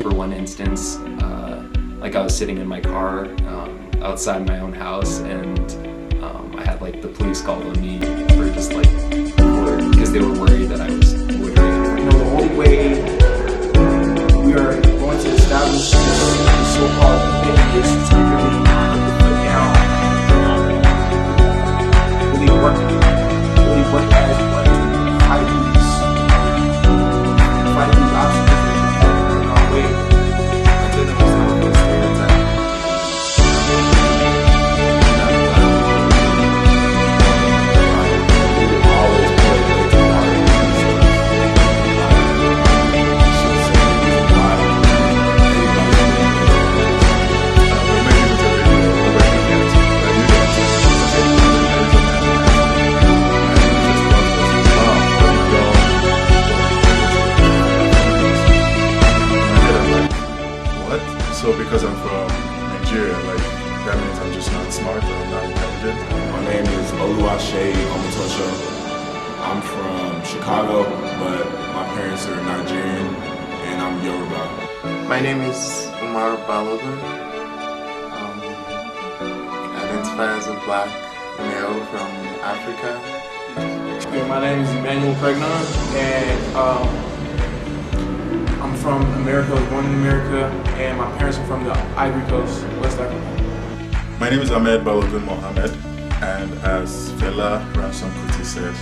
For one instance, like I was sitting in my car outside my own house, and I had like the police called on me for just like because they were worried that I was loitering. You know, the only way we are going to establish this so-called identity is to really put the foot down, really work as one to fight these obstacles that we have in our way until there was no stereotype. So because I'm from Nigeria, like that means I'm just not smart or I'm not intelligent. My name is Oluwase Omotosho. I'm from Chicago, but my parents are Nigerian and I'm Yoruba. My name is Umar Balogun. I identify as a black male from Africa. My name is Emmanuel Pregnon, and I'm from America. I was born in America, and my parents are from the Ivory Coast, West Africa. My name is Ahmed Balogun Mohammed, and as Fela Ransom Kuti said,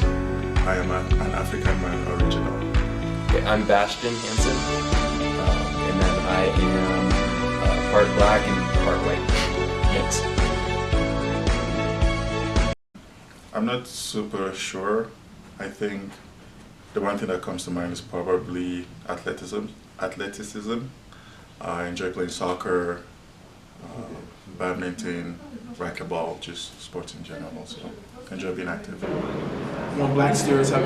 I am an African man original. Okay, I'm Bastion Hansen, and then I am part black and part white, mixed. I'm not super sure. I think the one thing that comes to mind is probably athleticism. I enjoy playing soccer, badminton, racquetball, just sports in general also. Enjoy being active. One black stereotype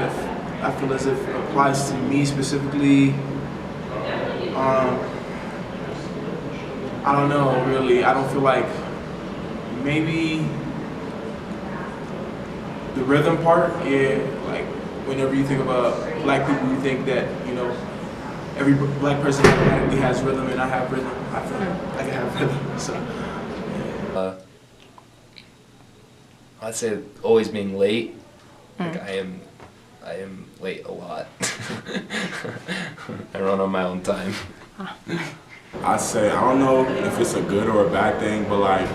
I feel as if applies to me specifically. I don't know really. I don't feel like maybe the rhythm part, yeah, like whenever you think about black people, you think that, you know, every black person automatically has rhythm, and I have rhythm. I feel like I can have rhythm, so. I'd say always being late. Like I am late a lot. I run on my own time. I'd say, I don't know if it's a good or a bad thing, but like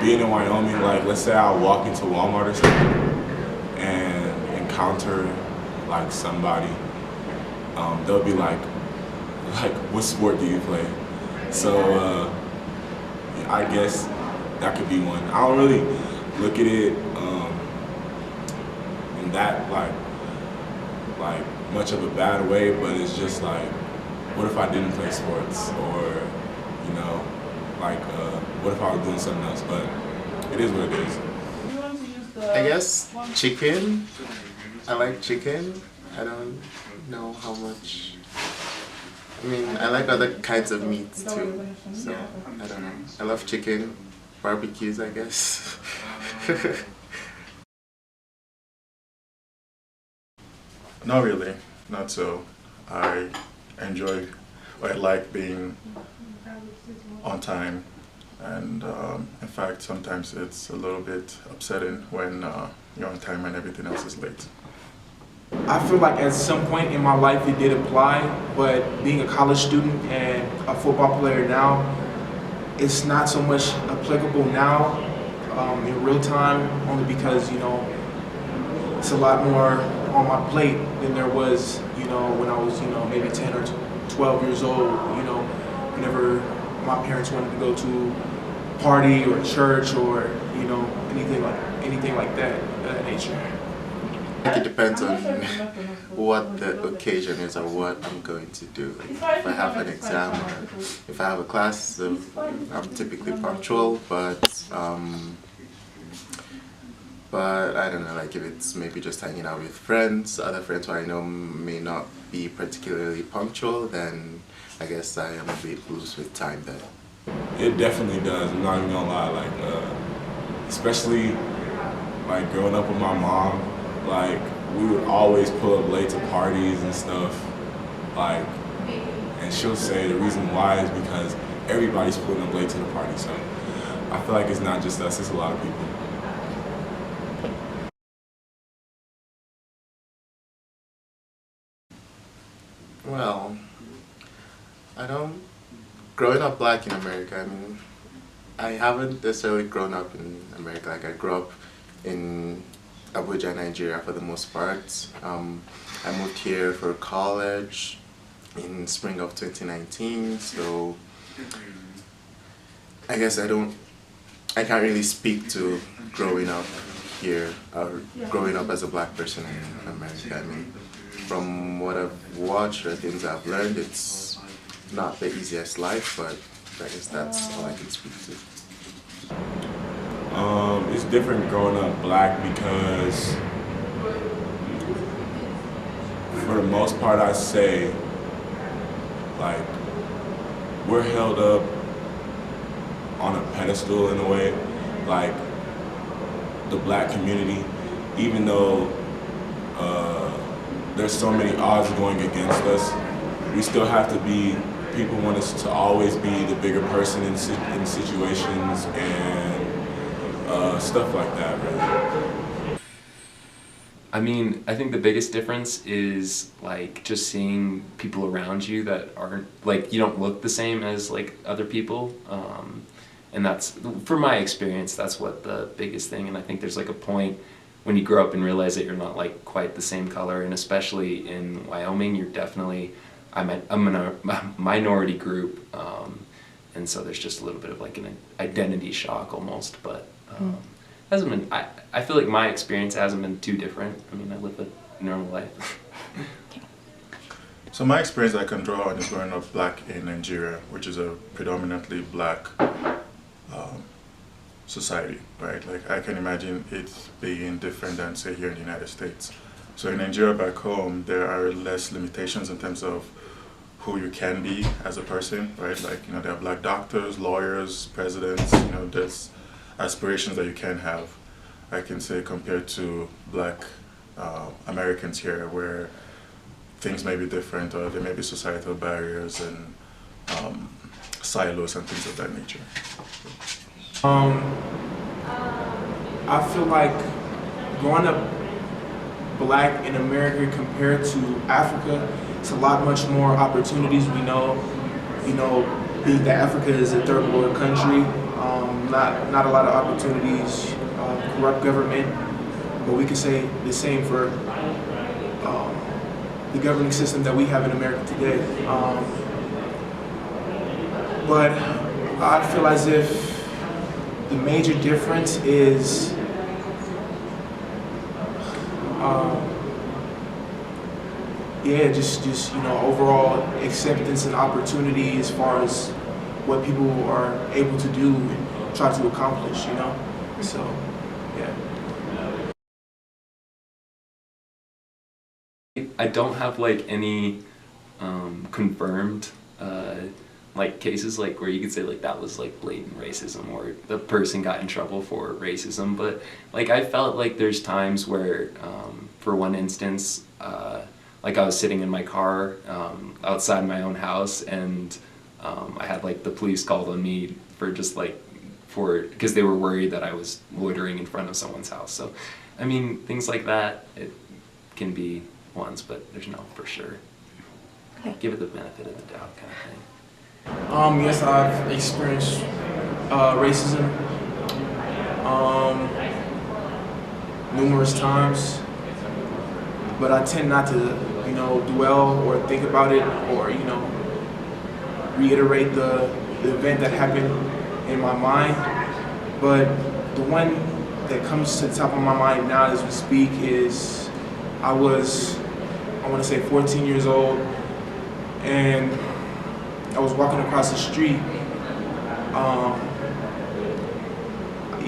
being in Wyoming, like let's say I walk into Walmart or something and encounter like somebody, they'll be like, what sport do you play? So I guess that could be one. I don't really look at it in that like much of a bad way, but it's just like, what if I didn't play sports, or you know, like what if I was doing something else? But it is what it is. I guess chicken. I like chicken. I don't know how much. I mean, I like other kinds of meats too. So I don't know. I love chicken, barbecues, I guess. Not really, not so. I enjoy, or I like being on time, and in fact sometimes it's a little bit upsetting when you're on time and everything else is late. I feel like at some point in my life it did apply, but being a college student and a football player now, it's not so much applicable now in real time, only because, you know, it's a lot more on my plate than there was, you know, when I was, you know, maybe 10 or 12 years old, you know, whenever my parents wanted to go to a party or church or, you know, anything like that, that nature. I think it depends on what the occasion is or what I'm going to do. If I have an exam or if I have a class, I'm typically punctual, but I don't know, like if it's maybe just hanging out with friends, other friends who I know may not be particularly punctual, then I guess I am a bit loose with time then. It definitely does, I'm not even gonna lie, like, especially like growing up with my mom, like we would always pull up late to parties and stuff, like, and she'll say the reason why is because everybody's putting a blade to the party. So I feel like it's not just us, it's a lot of people. Well, growing up black in America, I mean, I haven't necessarily grown up in America. Like, I grew up in Abuja, Nigeria for the most part. I moved here for college in spring of 2019, so I guess I can't really speak to growing up here, or growing up as a black person in America. I mean, from what I've watched or things I've learned, it's not the easiest life, but I guess that's all I can speak to. It's different growing up black because for the most part I say, like, we're held up on a pedestal in a way, like the black community, even though there's so many odds going against us, we still have to be, people want us to always be the bigger person in situations and stuff like that, really. I mean, I think the biggest difference is like just seeing people around you that aren't, like, you don't look the same as like other people. And that's, for my experience, that's what the biggest thing. And I think there's like a point when you grow up and realize that you're not like quite the same color. And especially in Wyoming, you're definitely, I'm in a minority group. And so there's just a little bit of like an identity shock almost, but hasn't been, I feel like my experience hasn't been too different. I mean, I live a normal life. So my experience I can draw on is growing up black in Nigeria, which is a predominantly black society, right? Like, I can imagine it being different than, say, here in the United States. So in Nigeria back home, there are less limitations in terms of who you can be as a person, right? Like, you know, there are black doctors, lawyers, presidents, you know, there's aspirations that you can have, I can say, compared to black Americans here, where things may be different, or there may be societal barriers and silos and things of that nature. I feel like growing up black in America compared to Africa, it's a lot much more opportunities. We know, being that Africa is a third world country, not a lot of opportunities, corrupt government, but we can say the same for the governing system that we have in America today. But I feel as if the major difference is just overall acceptance and opportunity as far as what people are able to do and try to accomplish, So, yeah. I don't have like any confirmed like cases like where you could say like that was like blatant racism or the person got in trouble for racism, but like I felt like there's times where for one instance like I was sitting in my car outside my own house, and I had like the police called on me for just like because they were worried that I was loitering in front of someone's house. So I mean, things like that, it can be ones, but there's no for sure. Okay. Give it the benefit of the doubt kind of thing. Yes, I've experienced racism numerous times, but I tend not to, dwell or think about it or, reiterate the event that happened in my mind. But the one that comes to the top of my mind now as we speak is I want to say 14 years old, and I was walking across the street.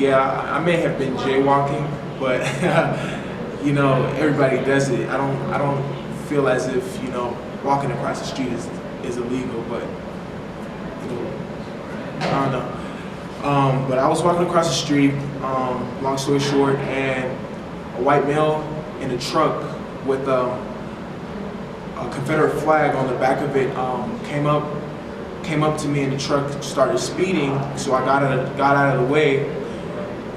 I may have been jaywalking, but everybody does it. I don't feel as if walking across the street is illegal, but I don't know. But I was walking across the street. Long story short, and a white male in a truck with a Confederate flag on the back of it came up to me, and the truck started speeding. So I got out of the way,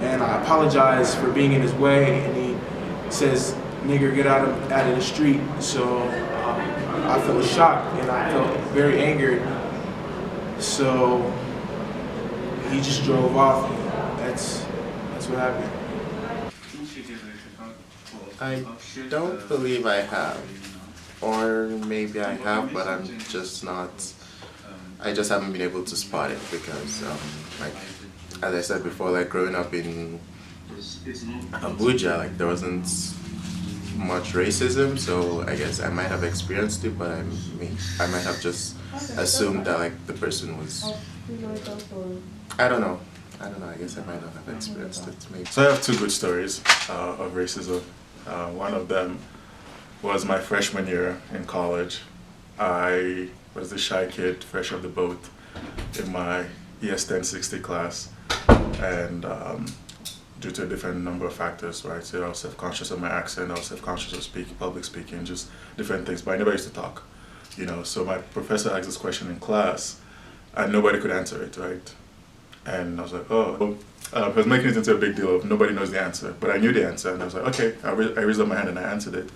and I apologized for being in his way. And he says, "Nigger, get out of the street." So I felt shocked and I felt very angered. So he just drove off. That's what happened. I don't believe I have, or maybe I have, but I'm just not. I just haven't been able to spot it because, like, as I said before, like growing up in Abuja, like there wasn't much racism, so I guess I might have experienced it, but I might have just assumed that like the person was. I don't know. I guess I might not have experienced it. Maybe. So I have two good stories of racism. One of them was my freshman year in college. I was the shy kid, fresh off the boat, in my ES 1060 class, and due to a different number of factors, right? So I was self-conscious of my accent, I was self-conscious of public speaking, just different things. But I never used to talk, you know. So my professor asked this question in class, and nobody could answer it, right? And I was like, oh. I was making it into a big deal of nobody knows the answer, but I knew the answer, and I was like, okay. I raised up my hand and I answered it.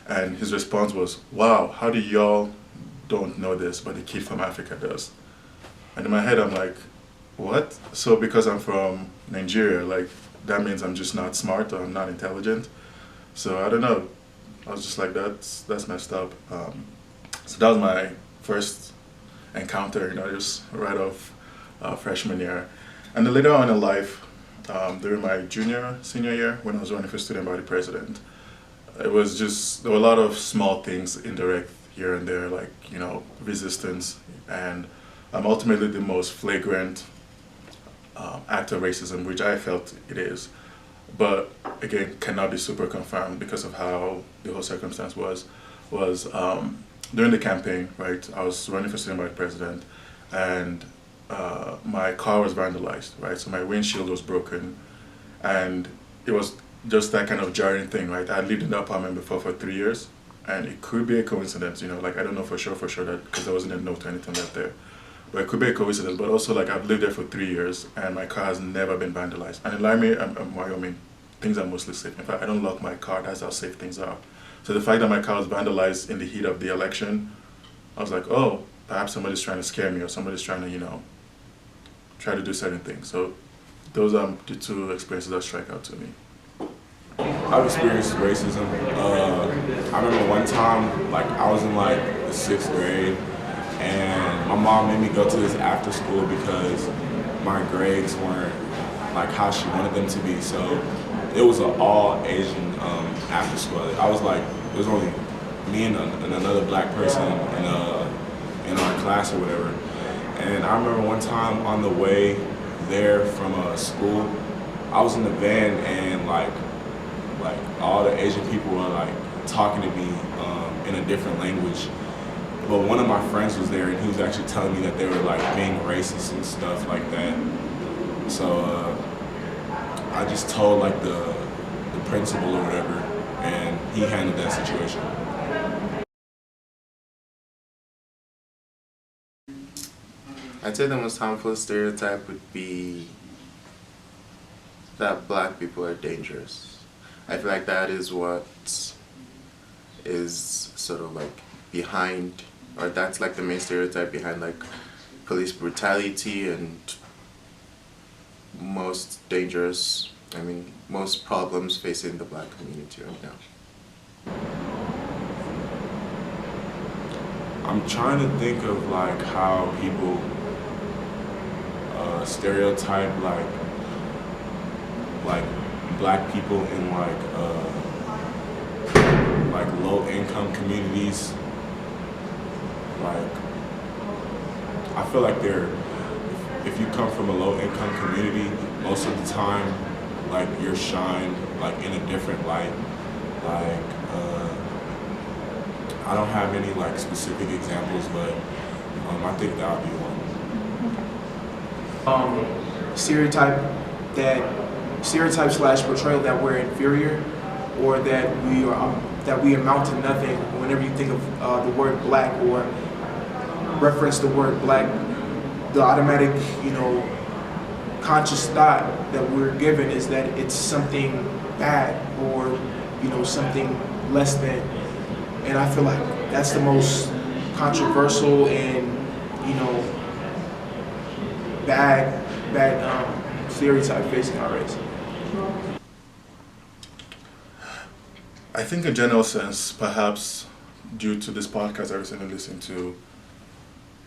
And his response was, wow, how do y'all don't know this, but the kid from Africa does? And in my head, I'm like, what? So because I'm from Nigeria, like, that means I'm just not smart or I'm not intelligent? So I don't know. I was just like, that's messed up. So that was my first encounter, you know, just right off freshman year. And then later on in life, during my senior year, when I was running for student body president, it was just, there were a lot of small things, indirect here and there, like, you know, resistance, and ultimately the most flagrant act of racism, which I felt it is, but again, cannot be super confirmed because of how the whole circumstance was during the campaign, right? I was running for student body president, and my car was vandalized, right? So my windshield was broken, and it was just that kind of jarring thing, right? I had lived in that apartment before for 3 years, and it could be a coincidence, you know, like I don't know for sure that, because there wasn't a note or anything left there, but it could be a coincidence. But also, like, I've lived there for 3 years, and my car has never been vandalized. And in Wyoming, things are mostly safe. In fact, I don't lock my car. That's how safe things are. So the fact that my car was vandalized in the heat of the election, I was like, oh, perhaps somebody's trying to scare me, or somebody's trying to, you know, try to do certain things. So those are the two experiences that strike out to me. I've experienced racism. I remember one time, like, I was in like the 6th grade, and my mom made me go to this after school because my grades weren't like how she wanted them to be. So it was an all Asian after school. I was like, it was only me and another black person in our class or whatever. And I remember one time on the way there from school, I was in the van, and like all the Asian people were like talking to me in a different language. But one of my friends was there, and he was actually telling me that they were like being racist and stuff like that. So I just told like the principal or whatever, and he handled that situation. I'd say the most harmful stereotype would be that black people are dangerous. I feel like that is what is sort of like behind, or that's like the main stereotype behind like police brutality and most problems facing the black community right now. I'm trying to think of like how people stereotype like black people in like low-income communities. Like, I feel like if you come from a low-income community, most of the time, like, you're shined like in a different light. Like, I don't have any like specific examples, but I think that would be one. Stereotype/portrayal that we're inferior, or that that we amount to nothing. Whenever you think of the word black or reference the word black, the automatic, conscious thought that we're given is that it's something bad or, something less than. And I feel like that's the most controversial and, bad stereotype facing our race. I think in general sense, perhaps due to this podcast I recently listened to,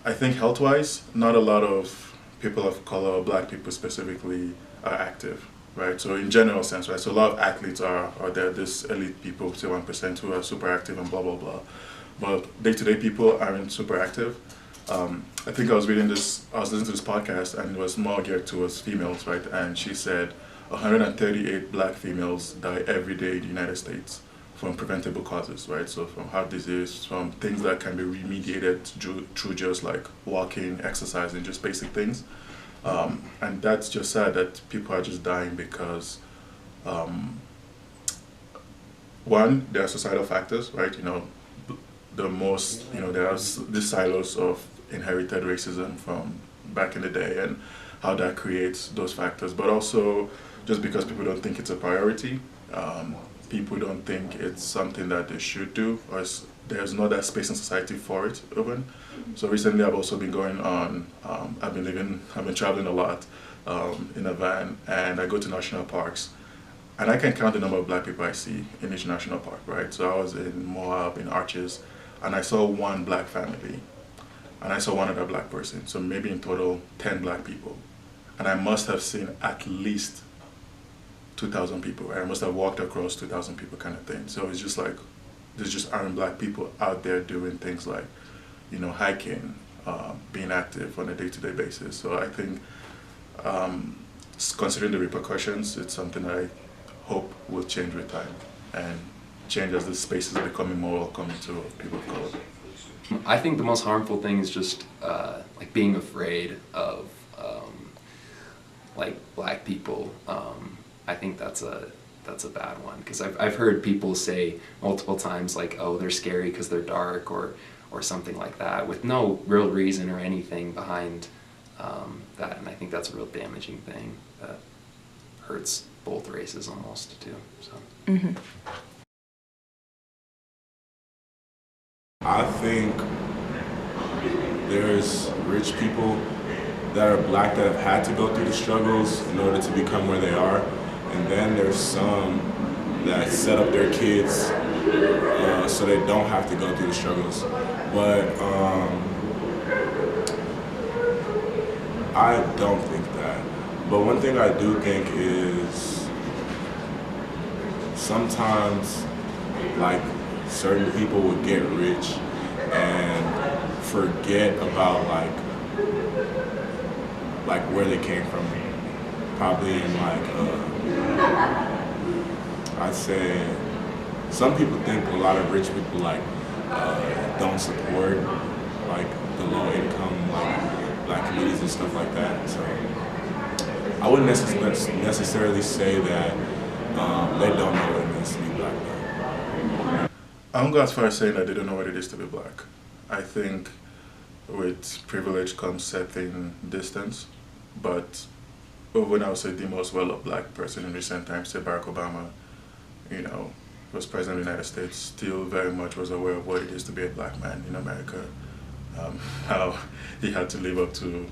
I think health-wise, not a lot of people of color, or black people specifically, are active, right? So in general sense, right? So a lot of athletes are there, this elite people, say 1%, who are super active and blah, blah, blah. But day-to-day people aren't super active. I think I was listening to this podcast, and it was more geared towards females, right? And she said 138 black females die every day in the United States from preventable causes, right? So from heart disease, from things that can be remediated through just like walking, exercising, just basic things. And that's just sad that people are just dying because, one, there are societal factors, right? There are these silos of inherited racism from back in the day and how that creates those factors. But also just because people don't think it's a priority, people don't think it's something that they should do, or there's not that space in society for it even. So recently I've also been going on, I've been traveling a lot in a van, and I go to national parks, and I can count the number of black people I see in each national park, right? So I was in Moab, in Arches, and I saw one black family, and I saw one other black person, so maybe in total 10 black people. And I must have seen at least 2,000 people, right? I must have walked across 2,000 people kind of thing. So it's just like, there just aren't black people out there doing things like, hiking, being active on a day-to-day basis. So I think, considering the repercussions, it's something I hope will change with time and change as the space is becoming more welcoming to people of color. I think the most harmful thing is just being afraid of black people. I think that's a bad one, because I've heard people say multiple times oh, they're scary because they're dark or something like that, with no real reason or anything behind that. And I think that's a real damaging thing that hurts both races almost too. So. Mm-hmm. I think there's rich people that are black that have had to go through the struggles in order to become where they are. And then there's some that set up their kids so they don't have to go through the struggles. But I don't think that. But one thing I do think is sometimes certain people would get rich and forget about where they came from. Probably in I'd say some people think a lot of rich people don't support the low income black communities and stuff like that. So I wouldn't necessarily say that they don't know what it means to be black. I won't go as far as saying that they don't know what it is to be black. I think with privilege comes certain distance, but when I would say the most well-off black person in recent times, say Barack Obama, was president of the United States, still very much was aware of what it is to be a black man in America, how he had to live up to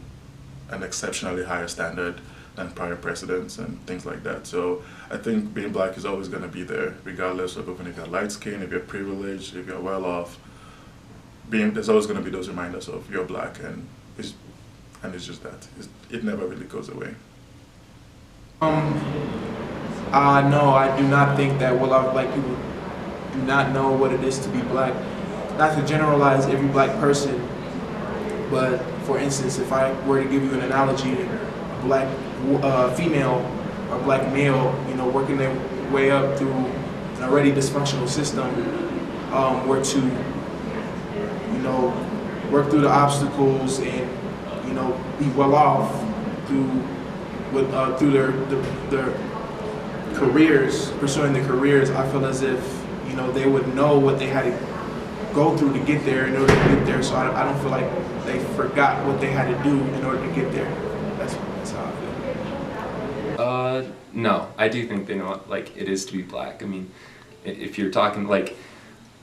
an exceptionally higher standard than prior presidents and things like that. So I think being black is always going to be there, regardless of even if you're light skinned, if you're privileged, if you're well off. There's always going to be those reminders of you're black, and it's just that. It never really goes away. No, I do not think that well-off black people do not know what it is to be black. Not to generalize every black person, but for instance, if I were to give you an analogy, a black female or black male, working their way up through an already dysfunctional system, were to, work through the obstacles and, be well off through their careers, pursuing their careers, I feel as if, you know, they would know what they had to go through to get there in order to get there. So I don't feel like they forgot what they had to do in order to get there. That's how I feel. No, I do think they know what, like, it is to be black. I mean, if you're talking like,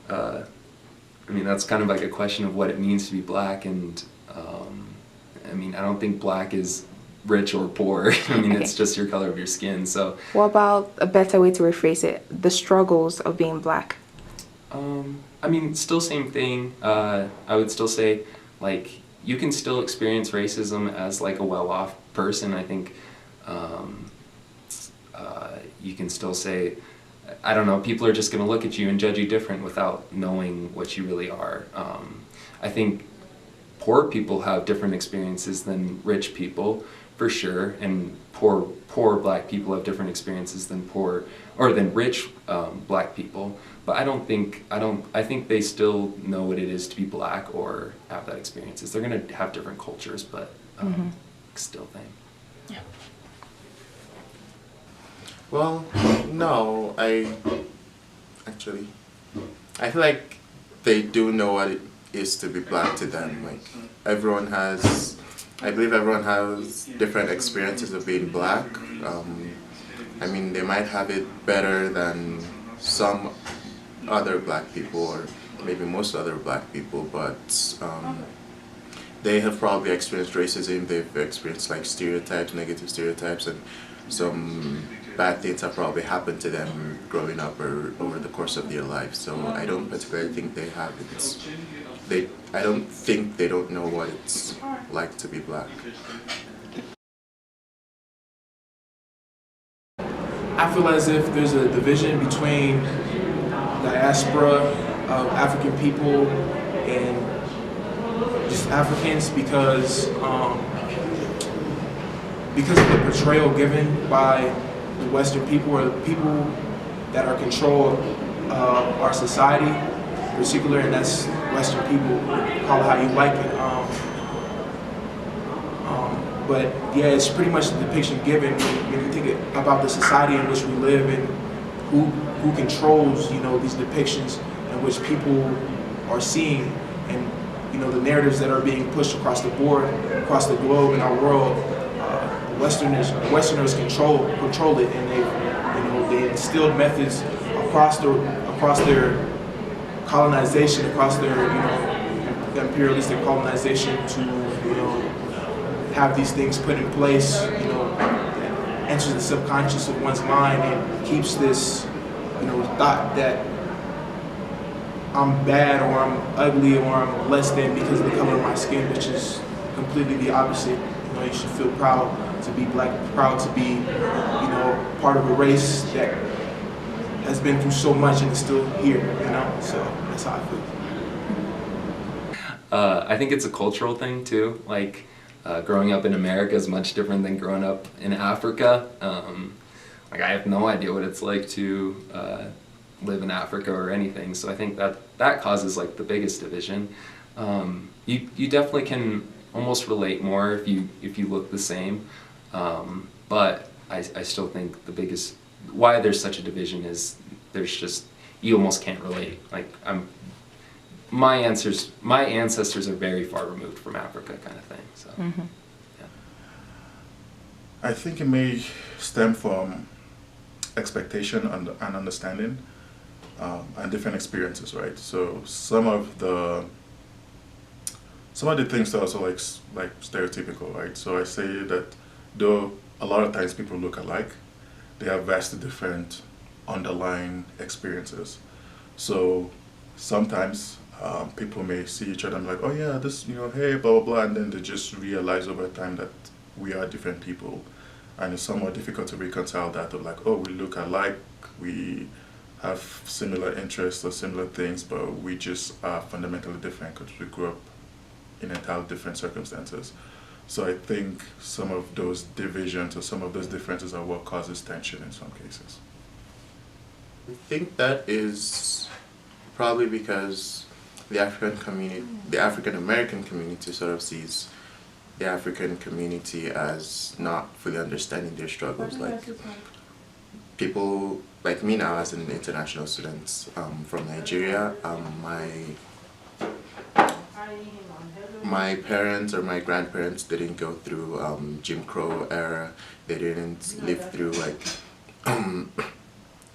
I mean, that's kind of like a question of what it means to be black, and I mean, I don't think black is rich or poor. I mean, it's just your color of your skin. So What about a better way to rephrase it? The struggles of being black. I mean, still same thing. I would still say, like, you can still experience racism as like a well-off person. I think you can still say, I don't know, people are just going to look at you and judge you different without knowing what you really are. I think poor people have different experiences than rich people, for sure, and poor black people have different experiences than rich black people. But I think they still know what it is to be black or have that experiences. They're gonna have different cultures, but still thing. Yeah. Well, no, I feel like they do know what it is to be black to them. Like, I believe everyone has different experiences of being black. I mean, they might have it better than some other black people, or maybe most other black people, but they have probably experienced racism, they've experienced like stereotypes, negative stereotypes, and some bad things have probably happened to them growing up or over the course of their life. So I don't particularly think they have it. I don't think they don't know what it's like to be black. I feel as if there's a division between diaspora of African people and just Africans because of the portrayal given by the Western people, or the people that are control our society in particular, and that's Western people. Call it how you like it. But yeah, it's pretty much the depiction given when you think about the society in which we live and who controls, you know, these depictions in which people are seeing, and you know, the narratives that are being pushed across the board, across the globe in our world. Westerners control it, and they instilled methods across their colonization, across their imperialistic colonization to have these things put in place, that enters the subconscious of one's mind and keeps this thought that I'm bad or I'm ugly or I'm less than because of the color of my skin, which is completely the opposite. You should feel proud to be black, proud to be, part of a race that has been through so much and is still here, So that's how I feel. I think it's a cultural thing too. Like, growing up in America is much different than growing up in Africa. Like, I have no idea what it's like to live in Africa or anything. So I think that causes like the biggest division. You definitely can almost relate more if you look the same, but I still think the biggest why there's such a division is you almost can't relate. Like, my ancestors are very far removed from Africa, kind of thing. So yeah. I think it may stem from expectation and understanding and different experiences, right? So some of the things are also like stereotypical, right? So I say that though a lot of times people look alike, they have vastly different underlying experiences. So sometimes people may see each other and be like, oh yeah, this, hey, blah, blah, blah, and then they just realize over time that we are different people. And it's somewhat difficult to reconcile that of like, oh, we look alike, we have similar interests or similar things, but we just are fundamentally different because we grew up in entirely different circumstances. So I think some of those divisions or some of those differences are what causes tension in some cases. I think that is probably because the African American community sort of sees the African community as not fully understanding their struggles. Like, people like me now as an international student from Nigeria, my parents or my grandparents didn't go through Jim Crow era. They didn't live through like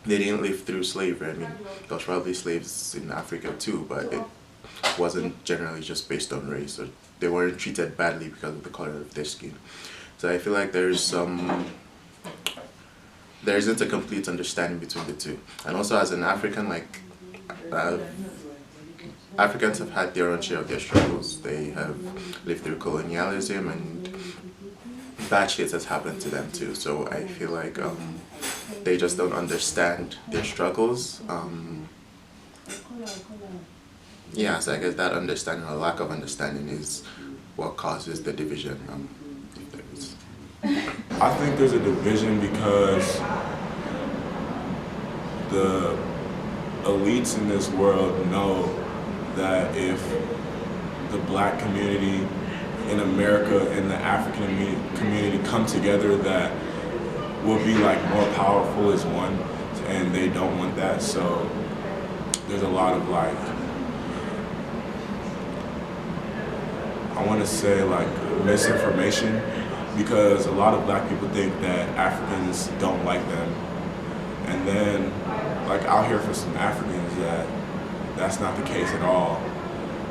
they didn't live through slavery. I mean, there was probably slaves in Africa too, but it wasn't generally just based on race, or they weren't treated badly because of the color of their skin. So I feel like there isn't a complete understanding between the two. And also as an African, like Africans have had their own share of their struggles. They have lived through colonialism, and bad shit has happened to them too. So I feel like they just don't understand their struggles. Yeah, so I guess that understanding or lack of understanding is what causes the division, if there is. I think there's a division because the elites in this world know that if the black community in America and the African community come together, that we'll be like more powerful as one, and they don't want that. So there's a lot of like, I want to say like misinformation, because a lot of black people think that Africans don't like them. And then like I'll hear from some Africans that that's not the case at all.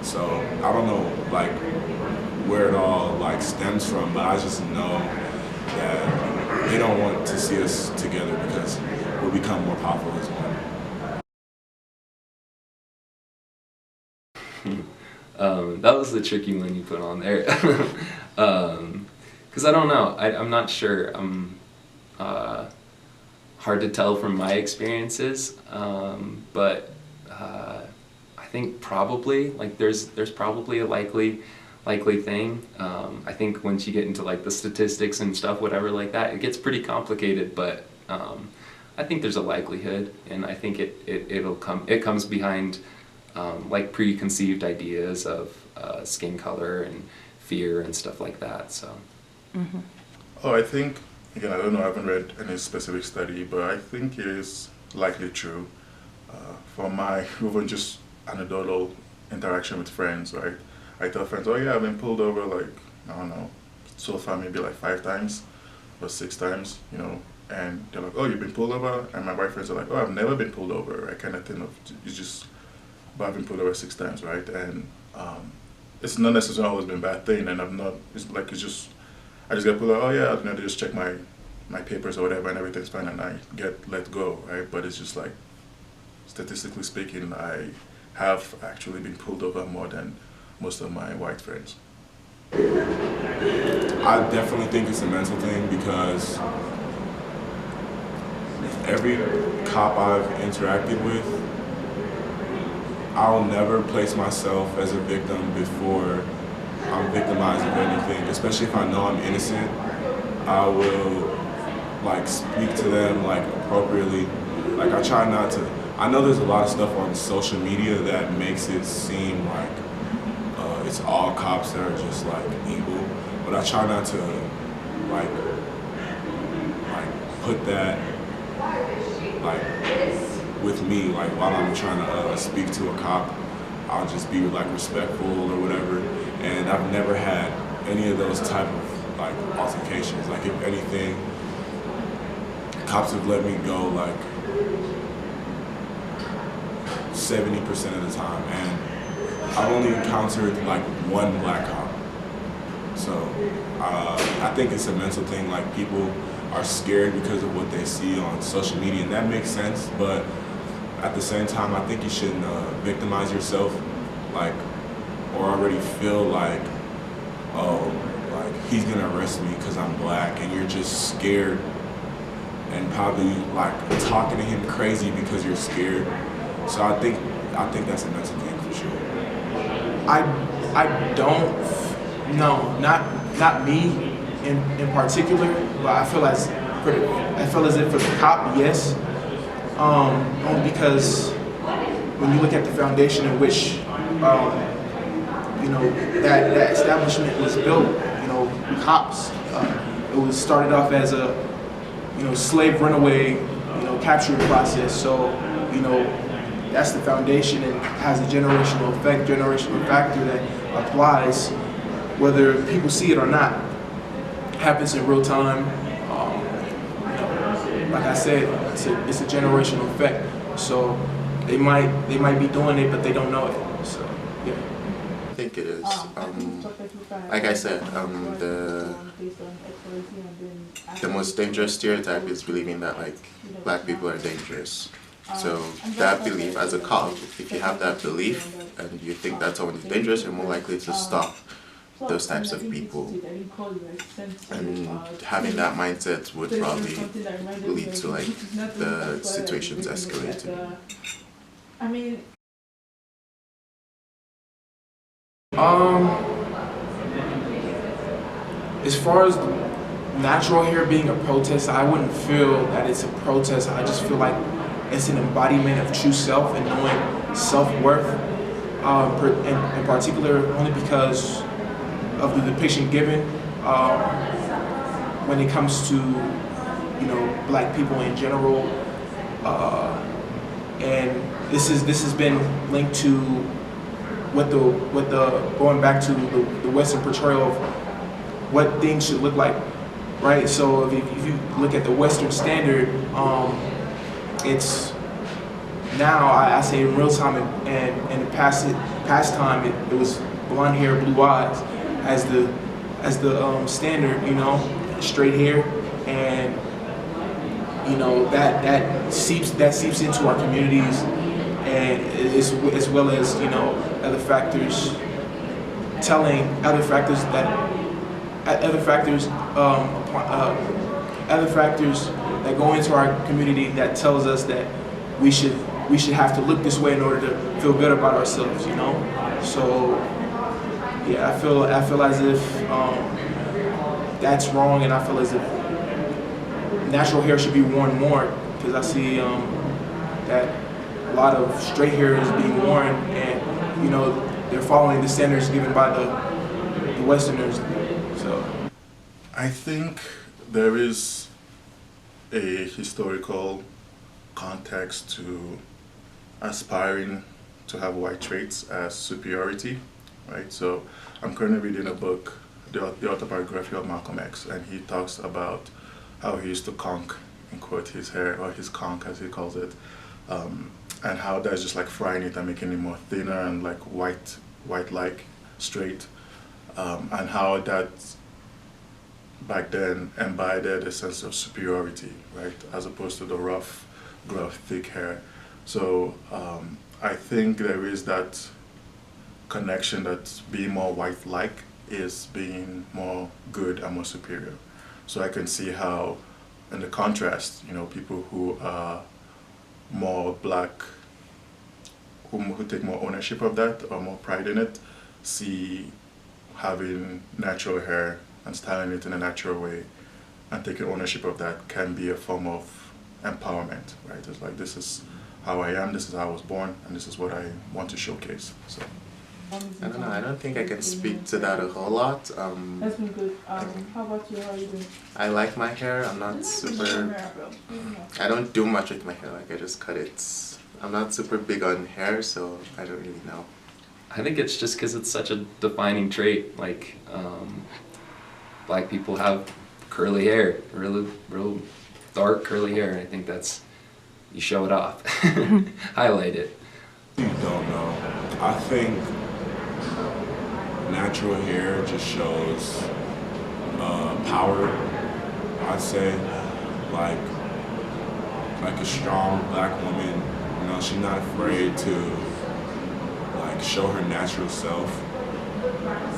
So I don't know like where it all like stems from, but I just know that they don't want to see us together because we'll become more powerful as one. That was the tricky one you put on there. Because I don't know. I'm not sure. Hard to tell from my experiences, but I think probably like there's probably a likely thing. I think once you get into like the statistics and stuff, whatever like that, it gets pretty complicated. But I think there's a likelihood, and I think it comes behind like preconceived ideas of skin color and fear and stuff like that. So. Mm-hmm. Oh, I think, again, I don't know, I haven't read any specific study, but I think it is likely true. From my even just anecdotal interaction with friends, right? I tell friends, oh yeah, I've been pulled over like, I don't know, so far maybe like 5 times or 6 times, you know, and they're like, oh, you've been pulled over? And my white friends are like, oh, I've never been pulled over, right? Kind of thing of, it's just, but I've been pulled over 6 times, right? And it's not necessarily always been a bad thing, and I'm not, it's like, it's just, I just get pulled over, oh yeah, you know, they just check my papers or whatever and everything's fine and I get let go, right? But it's just like, statistically speaking, I have actually been pulled over more than most of my white friends. I definitely think it's a mental thing because every cop I've interacted with, I'll never place myself as a victim before I'm victimized of anything, especially if I know I'm innocent. I will like speak to them like appropriately. Like I try not to, I know there's a lot of stuff on social media that makes it seem like it's all cops that are just like evil, but I try not to like put that like with me, like while I'm trying to speak to a cop. I'll just be like respectful or whatever, and I've never had any of those type of like altercations. Like if anything, cops have let me go like 70% of the time, and I've only encountered like 1 black cop. So I think it's a mental thing. Like people are scared because of what they see on social media, and that makes sense. But at the same time, I think you shouldn't victimize yourself, like, or already feel like, oh, like he's gonna arrest me because I'm black, and you're just scared, and probably like talking to him crazy because you're scared. So I think that's a mental thing for sure. I don't, no, not me in particular, but I feel as if for the cop, yes. Only because when you look at the foundation in which you know that establishment was built, you know, cops, it was started off as a slave runaway capturing process. So, that's the foundation and has a generational effect, generational factor that applies whether people see it or not. It happens in real time. Like I said, it's a generational effect. So they might be doing it, but they don't know it. So yeah. I think it is. Like I said, the most dangerous stereotype is believing that like black people are dangerous. So that belief, as a cop, if you have that belief and you think that someone is dangerous, you're more likely to stop those types of people. And having that mindset would probably lead to like the situations escalating. As far as natural hair being a protest, I wouldn't feel that it's a protest. I just feel like it's an embodiment of true self and knowing self-worth. In particular, only because of the depiction given when it comes to black people in general, and this has been linked to what the going back to the Western portrayal of what things should look like, right? So if you look at the Western standard, it's now I say in real time and in the past time it was blonde hair, blue eyes as the standard, straight hair, and that seeps into our communities, and as well as other factors that go into our community that tells us that we should have to look this way in order to feel good about ourselves, So yeah, I feel as if that's wrong, and I feel as if natural hair should be worn more, because I see that a lot of straight hair is being worn, and they're following the standards given by the Westerners. So I think there is a historical context to aspiring to have white traits as superiority, right? So I'm currently reading a book, the autobiography of Malcolm X, and he talks about how he used to conk, in quote, his hair, or his conk as he calls it, and how that's just like frying it and making it more thinner and like white-like, straight, and how that back then embodied a sense of superiority, right, as opposed to the rough, gruff, thick hair. So I think there is that connection that being more white-like is being more good and more superior. So I can see how, in the contrast, people who are more black, who take more ownership of that or more pride in it, see having natural hair and styling it in a natural way and taking ownership of that can be a form of empowerment, right? It's like, this is how I am, this is how I was born, and this is what I want to showcase. So I don't know, I don't think I can speak to that a whole lot. That's been good. How about you? How are you doing? I like my hair. I'm not super... I don't do much with my hair, like I just cut it. I'm not super big on hair, so I don't really know. I think it's just because it's such a defining trait. Like, black people have curly hair, real dark curly hair. I think that's, you show it off, highlight it. You don't know. I think natural hair just shows power. I'd say, like a strong black woman. She's not afraid to like show her natural self.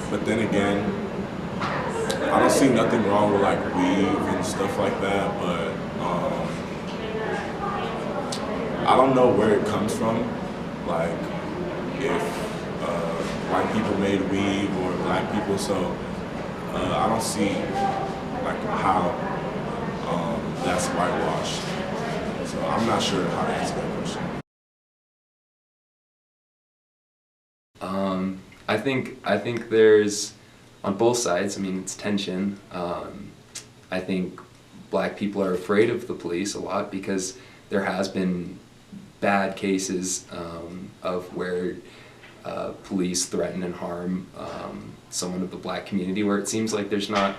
But then again, I don't see nothing wrong with like weave and stuff like that. But I don't know where it comes from. Like if white people made weave or black people, so I don't see like how that's whitewashed. So I'm not sure how to answer that question. I think there's, on both sides, I mean, it's tension. I think black people are afraid of the police a lot because there has been bad cases of where police threaten and harm someone of the black community, where it seems like there's not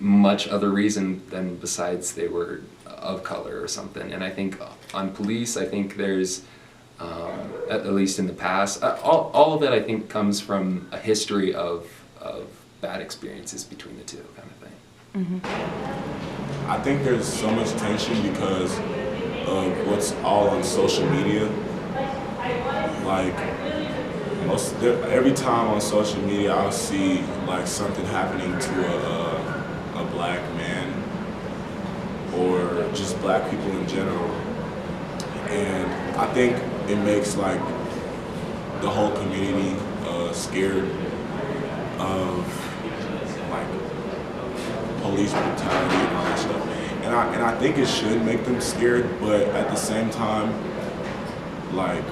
much other reason than besides they were of color or something. And I think on police, I think there's, at least in the past, all of it I think comes from a history of bad experiences between the two, kind of thing. I think there's so much tension because of what's all on social media. Like, every time on social media I'll see like something happening to a black man or just black people in general, and I think it makes like the whole community scared of like police brutality and all that stuff, and I think it should make them scared, but at the same time, like,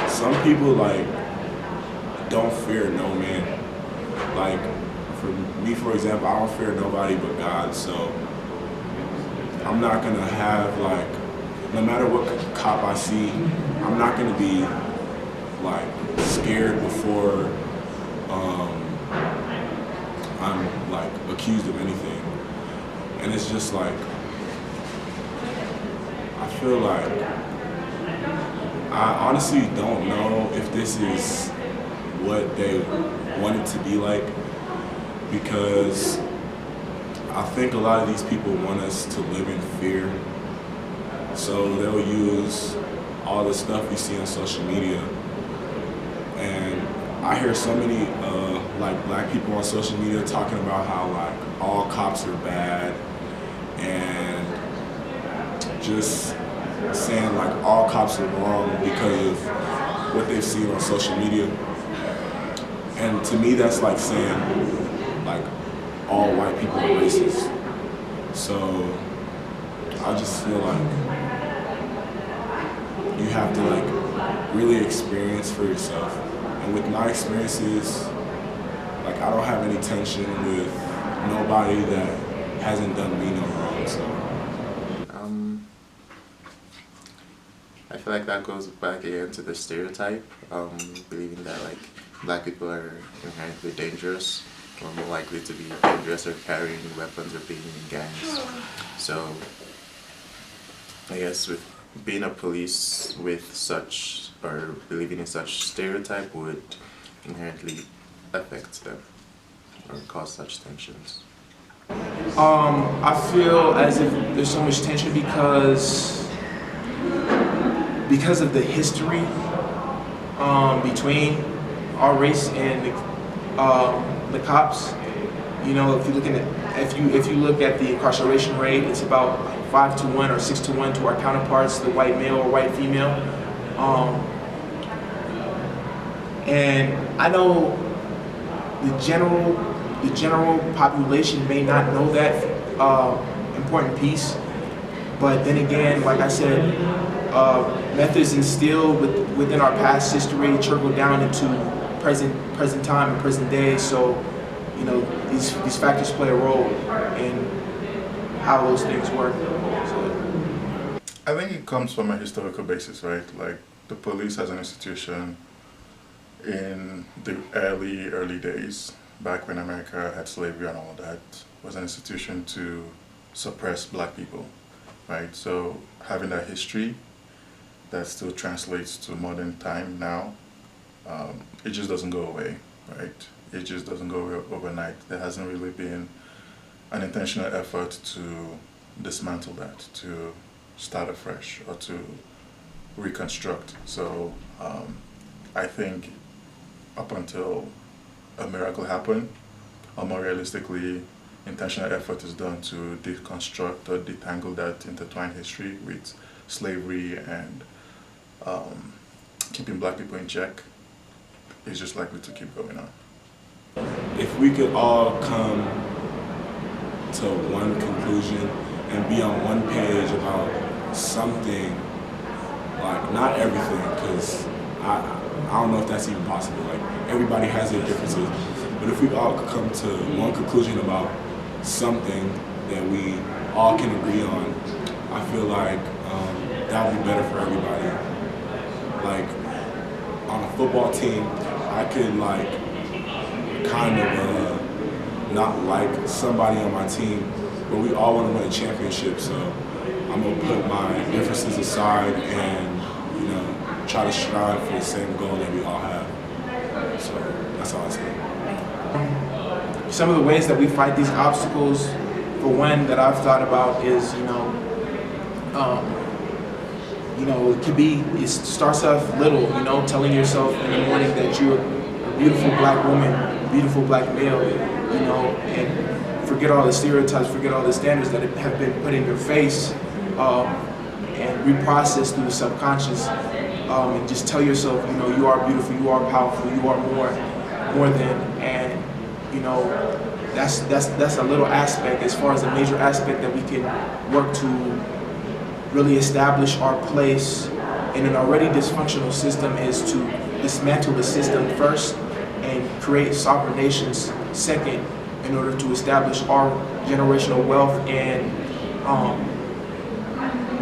some people like don't fear no man. Like, for me, for example, I don't fear nobody but God, so I'm not gonna have like, no matter what cop I see, I'm not gonna be like scared before I'm like accused of anything. And it's just like, I feel like, I honestly don't know if this is what they want it to be like, because I think a lot of these people want us to live in fear. So they'll use all the stuff we see on social media. And I hear so many like black people on social media talking about how like all cops are bad, and just saying like all cops are wrong because of what they've seen on social media. And to me, that's like saying like all white people are racist. So I just feel like you have to like really experience for yourself. And with my experiences, like, I don't have any tension with nobody that hasn't done me no wrong. So I feel like that goes back again to the stereotype, believing that like black people are inherently dangerous, or more likely to be dangerous or carrying weapons or being in gangs. So I guess with being a police with such, or believing in such stereotype would inherently affect them or cause such tensions. I feel as if there's so much tension because of the history between our race and the cops. You know, if you look at the incarceration rate, it's about 5 to 1 or 6 to 1 to our counterparts, the white male or white female. And I know the general population may not know that important piece, but then again, like I said, methods instilled within our past history trickle down into present time and present day. So, you know, these factors play a role in how those things work. So, I think it comes from a historical basis, right? Like, the police as an institution in the early days, back when America had slavery and all that, was an institution to suppress black people, right? So having that history that still translates to modern time now, it just doesn't go away, right? It just doesn't go away overnight. There hasn't really been an intentional effort to dismantle that, to start afresh or to reconstruct. So I think up until a miracle happened, or more realistically, intentional effort is done to deconstruct or detangle that intertwined history with slavery and keeping black people in check, is just likely to keep going on. if we could all come to one conclusion and be on one page about something, like not everything, because I don't know if that's even possible. Like, everybody has their differences, but But if we all could come to one conclusion about something that we all can agree on, I feel like that would be better for everybody. Like on a football team, I could like kind of not like somebody on my team, but we all want to win a championship. So I'm gonna put my differences aside and, you know, try to strive for the same goal that we all have. So that's all I say. Some of the ways that we fight these obstacles, for one, that I've thought about is, it could be, it starts off little, telling yourself in the morning that you're a beautiful black woman, beautiful black male, and forget all the stereotypes, forget all the standards that have been put in your face, and reprocess through the subconscious, and just tell yourself, you are beautiful, you are powerful, you are more than, and that's a little aspect. As far as a major aspect that we can work to really establish our place in an already dysfunctional system is to dismantle the system first and create sovereign nations second, in order to establish our generational wealth and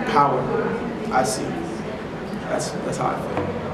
power. I see. That's how I feel.